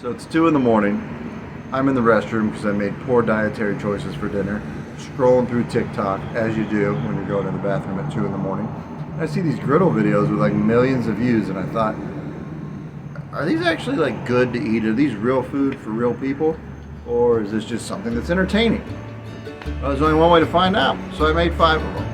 So it's 2 in the morning. I'm in the restroom because I made poor dietary choices for dinner. Scrolling through TikTok, as you do when you're going to the bathroom at 2 in the morning. I see these griddle videos with like millions of views, and I thought, are these actually like good to eat? Are these real food for real people? Or is this just something that's entertaining? Well, there's only one way to find out, so I made 5 of them.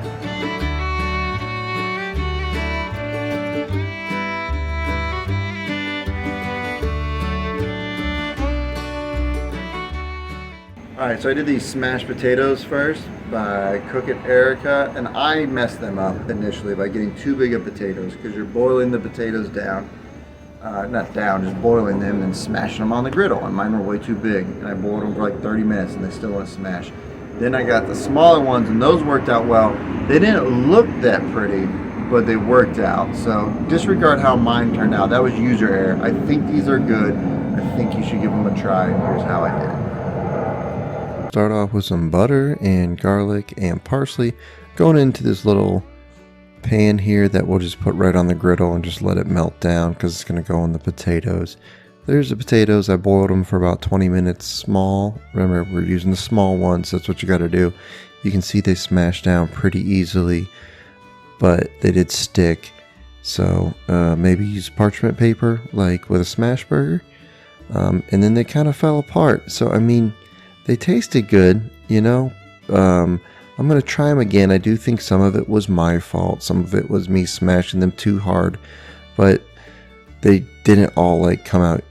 Alright, so I did these smashed potatoes first by Cook It Erica, and I messed them up initially by getting too big of potatoes because you're boiling the potatoes down, not down, just boiling them and smashing them on the griddle, and mine were way too big, and I boiled them for like 30 minutes and they still want to smash. Then I got the smaller ones and those worked out well. They didn't look that pretty, but they worked out, so disregard how mine turned out. That was user error. I think these are good. I think you should give them a try. Here's how I did it. Start off with some butter and garlic and parsley going into this little pan here that we'll just put right on the griddle and just let it melt down because it's going to go in the potatoes. There's the potatoes. I boiled them for about 20 minutes small. Remember, we're using the small ones. That's what you got to do. You can see they smash down pretty easily, but they did stick. So maybe use parchment paper like with a smash burger. And then they kind of fell apart. So I mean, they tasted good, you know. I'm going to try them again. I do think some of it was my fault. Some of it was me smashing them too hard. But they didn't all like come out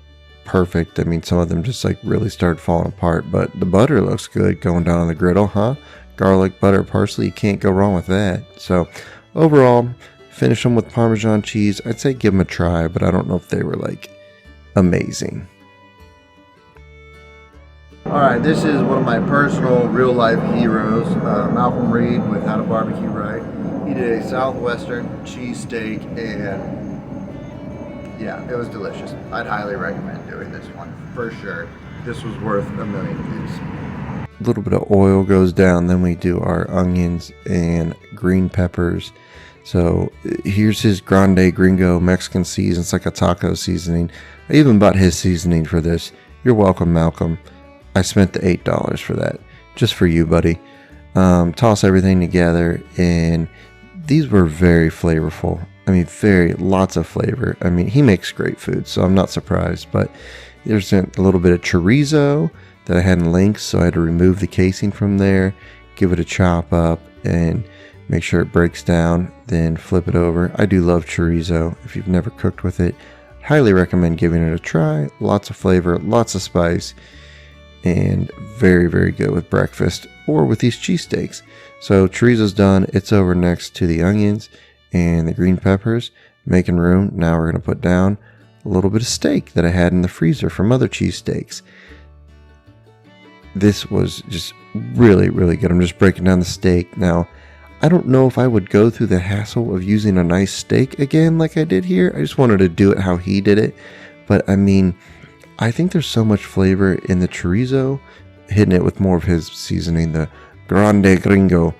perfect. I mean, some of them just like really started falling apart. But the butter looks good going down on the griddle, huh? Garlic, butter, parsley, you can't go wrong with that. So overall, finish them with Parmesan cheese. I'd say give them a try, but I don't know if they were like amazing. Alright, this is one of my personal real-life heroes, Malcolm Reed with How to Barbecue Right. He did a Southwestern cheesesteak, and yeah, it was delicious. I'd highly recommend doing this one, for sure. This was worth a million views. A little bit of oil goes down, then we do our onions and green peppers. So here's his Grande Gringo Mexican season. It's like a taco seasoning. I even bought his seasoning for this. You're welcome, Malcolm. I spent the $8 for that, just for you, buddy. Toss everything together, and these were very flavorful. I mean, lots of flavor. I mean, he makes great food, so I'm not surprised. But there's a little bit of chorizo that I had in links, so I had to remove the casing from there, give it a chop up, and make sure it breaks down, then flip it over. I do love chorizo. If you've never cooked with it, highly recommend giving it a try. Lots of flavor, lots of spice, and very, very good with breakfast or with these cheesesteaks. So chorizo's done. It's over next to the onions and the green peppers, making room. Now we're going to put down a little bit of steak that I had in the freezer from other cheesesteaks. This was just really, really good. I'm just breaking down the steak. Now, I don't know if I would go through the hassle of using a nice steak again like I did here. I just wanted to do it how he did it. But I mean, I think there's so much flavor in the chorizo, hitting it with more of his seasoning, the Grande Gringo.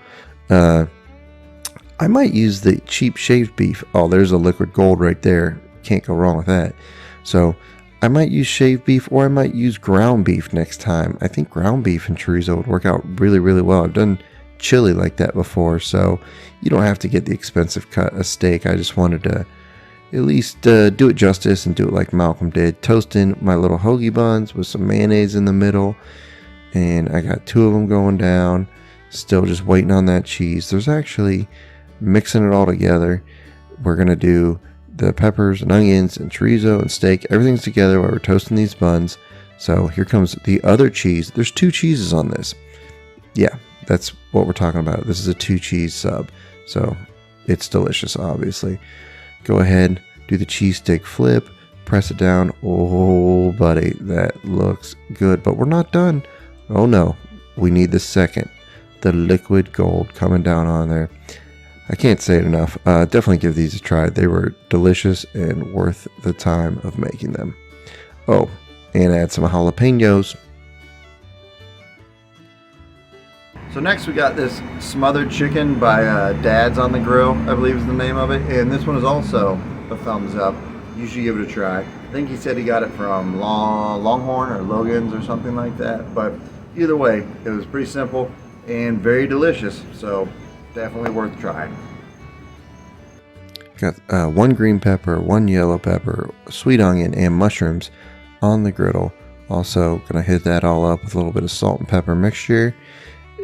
I might use the cheap shaved beef. Oh, there's a liquid gold right there. Can't go wrong with that. So I might use shaved beef, or I might use ground beef next time. I think ground beef and chorizo would work out really, really well. I've done chili like that before, so you don't have to get the expensive cut of steak. I just wanted to at least do it justice and do it like Malcolm did. Toasting my little hoagie buns with some mayonnaise in the middle. And I got 2 of them going down. Still just waiting on that cheese. There's actually mixing it all together. We're going to do the peppers and onions and chorizo and steak. Everything's together while we're toasting these buns. So here comes the other cheese. There's 2 cheeses on this. Yeah, that's what we're talking about. This is a 2 cheese sub. So it's delicious, obviously. Go ahead, do the cheesesteak flip, press it down. Oh, buddy, that looks good. But we're not done. Oh, no. We need the second. The liquid gold coming down on there. I can't say it enough. Definitely give these a try. They were delicious and worth the time of making them. Oh, and add some jalapenos. So next we got this Smothered Chicken by Dad's on the Grill, I believe is the name of it. And this one is also a thumbs up. You should give it a try. I think he said he got it from Longhorn or Logan's or something like that. But either way, it was pretty simple and very delicious. So definitely worth trying. Got 1 green pepper, 1 yellow pepper, sweet onion, and mushrooms on the griddle. Also gonna hit that all up with a little bit of salt and pepper mixture.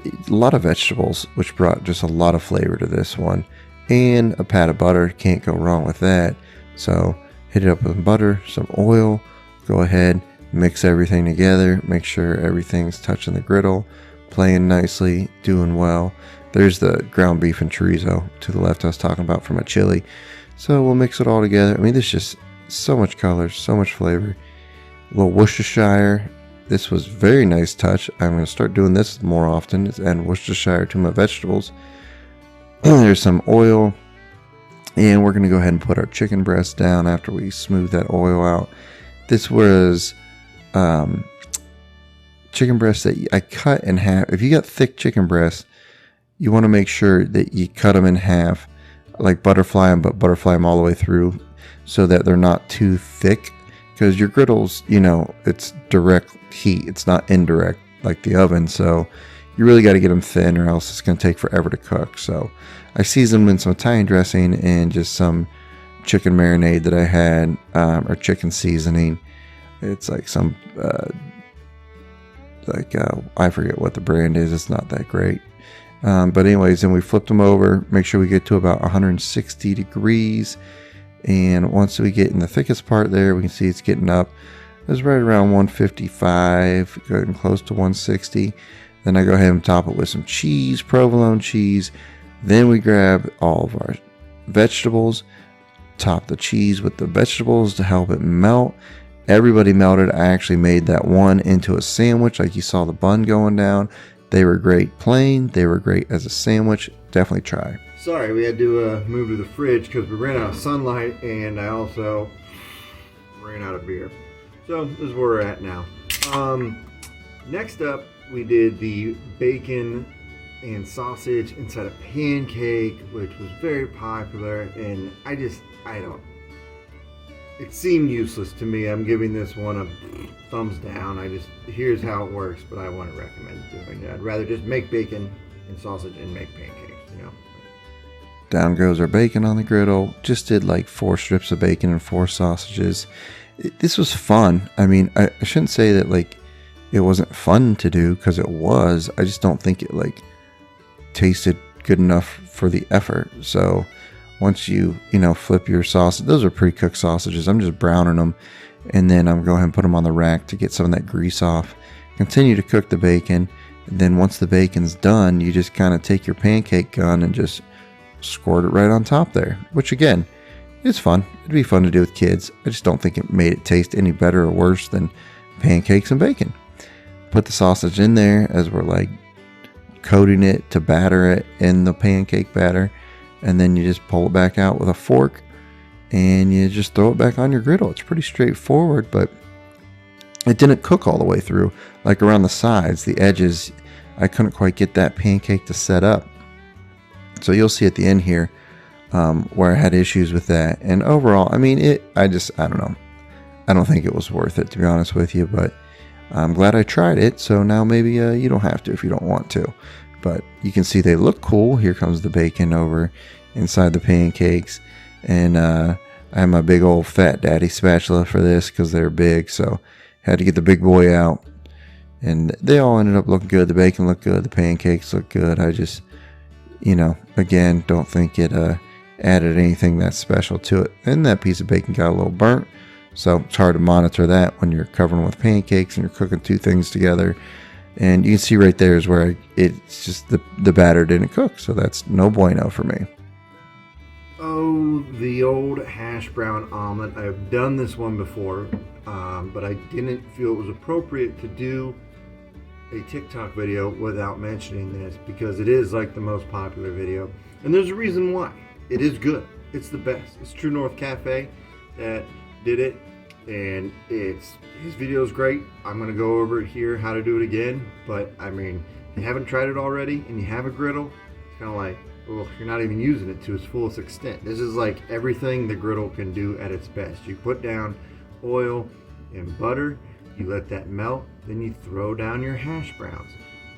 A lot of vegetables, which brought just a lot of flavor to this one. And a pat of butter, can't go wrong with that. So hit it up with butter, some oil, go ahead, mix everything together, make sure everything's touching the griddle, playing nicely, doing well. There's the ground beef and chorizo to the left I was talking about from a chili. So we'll mix it all together. I mean, there's just so much color, so much flavor. A little Worcestershire. This was very nice touch. I'm going to start doing this more often, and Worcestershire to my vegetables. There's some oil. And we're going to go ahead and put our chicken breast down after we smooth that oil out. This was chicken breast that I cut in half. If you got thick chicken breasts, you want to make sure that you cut them in half, like butterfly them, but butterfly them all the way through so that they're not too thick. Because your griddles, you know, it's direct heat. It's not indirect like the oven. So you really got to get them thin or else it's going to take forever to cook. So I seasoned them in some Italian dressing and just some chicken marinade that I had, or chicken seasoning. It's like some, I forget what the brand is. It's not that great. But anyways, then we flipped them over, make sure we get to about 160 degrees. And once we get in the thickest part there, we can see it's getting up. It's right around 155, getting close to 160. Then I go ahead and top it with some cheese, provolone cheese. Then we grab all of our vegetables, top the cheese with the vegetables to help it melt. Everybody melted. I actually made that one into a sandwich, like you saw the bun going down. They were great plain. They were great as a sandwich. Definitely try. Sorry, we had to move to the fridge because we ran out of sunlight, and I also ran out of beer. So this is where we're at now. Next up, we did the bacon and sausage inside a pancake, which was very popular, and I don't. It seemed useless to me. I'm giving this one a thumbs down. Here's how it works, but I wouldn't recommend doing it. I'd rather just make bacon and sausage and make pancakes, you know. Down goes our bacon on the griddle. Just did like 4 strips of bacon and 4 sausages. This was fun. I mean, I shouldn't say that like it wasn't fun to do, because it was. I just don't think it like tasted good enough for the effort. So once you flip your sausage, those are pre-cooked sausages. I'm just browning them, and then I'm going to go ahead and put them on the rack to get some of that grease off. Continue to cook the bacon, and then once the bacon's done, you just kind of take your pancake gun and just squirt it right on top there, which again, it's fun. It'd be fun to do with kids. I just don't think it made it taste any better or worse than pancakes and bacon. Put the sausage in there as we're like coating it to batter it in the pancake batter, and then you just pull it back out with a fork and you just throw it back on your griddle. It's pretty straightforward, but it didn't cook all the way through. Like around the sides, the edges, I couldn't quite get that pancake to set up. So you'll see at the end here where I had issues with that. And overall, I mean, I don't know. I don't think it was worth it, to be honest with you, but I'm glad I tried it. So now maybe you don't have to if you don't want to. But you can see they look cool. Here comes the bacon over inside the pancakes. And I have my big old Fat Daddy spatula for this because they're big. So had to get the big boy out. And they all ended up looking good. The bacon looked good. The pancakes looked good. I just, again, don't think it added anything that special to it. And that piece of bacon got a little burnt. So it's hard to monitor that when you're covering with pancakes and you're cooking 2 things together. And you can see right there is where it's just the batter didn't cook. So that's no bueno for me. Oh, the old hash brown omelet. I've done this one before, but I didn't feel it was appropriate to do a TikTok video without mentioning this because it is like the most popular video. And there's a reason why. It is good. It's the best. It's True North Cafe that did it. And his video is great. I'm going to go over it here, how to do it again. But, I mean, if you haven't tried it already and you have a griddle, it's kind of like, well, you're not even using it to its fullest extent. This is like everything the griddle can do at its best. You put down oil and butter. You let that melt, then you throw down your hash browns.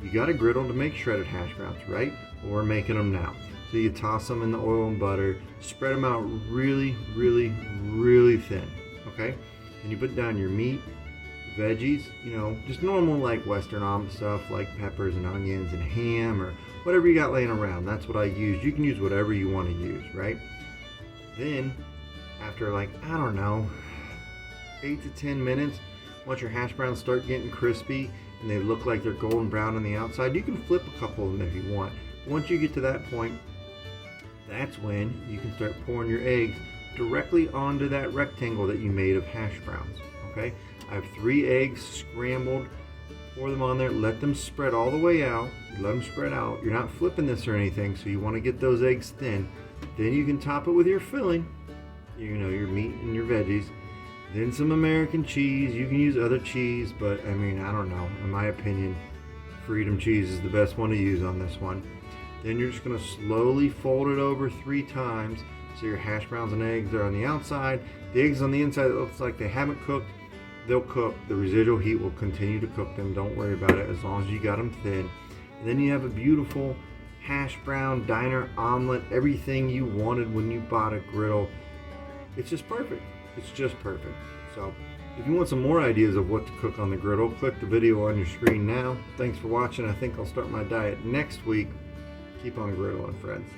You got a griddle to make shredded hash browns, right? Well, we're making them now. So you toss them in the oil and butter, spread them out really, really, really thin, okay? And you put down your meat, veggies, you know, just normal like Western omelet stuff like peppers and onions and ham or whatever you got laying around. That's what I use. You can use whatever you want to use, right? Then, after like, I don't know, 8 to 10 minutes, once your hash browns start getting crispy and they look like they're golden brown on the outside, you can flip a couple of them if you want. Once you get to that point, that's when you can start pouring your eggs directly onto that rectangle that you made of hash browns, okay? I have 3 eggs scrambled. Pour them on there, let them spread all the way out. Let them spread out. You're not flipping this or anything, so you want to get those eggs thin. Then you can top it with your filling, you know, your meat and your veggies. Then some American cheese. You can use other cheese, but I mean, I don't know. In my opinion, Freedom cheese is the best one to use on this one. Then you're just going to slowly fold it over 3 times. So your hash browns and eggs are on the outside. The eggs on the inside, it looks like they haven't cooked. They'll cook. The residual heat will continue to cook them. Don't worry about it as long as you got them thin. And then you have a beautiful hash brown diner omelet. Everything you wanted when you bought a griddle. It's just perfect. It's just perfect. So if you want some more ideas of what to cook on the griddle, click the video on your screen now. Thanks for watching. I think I'll start my diet next week. Keep on griddling, friends.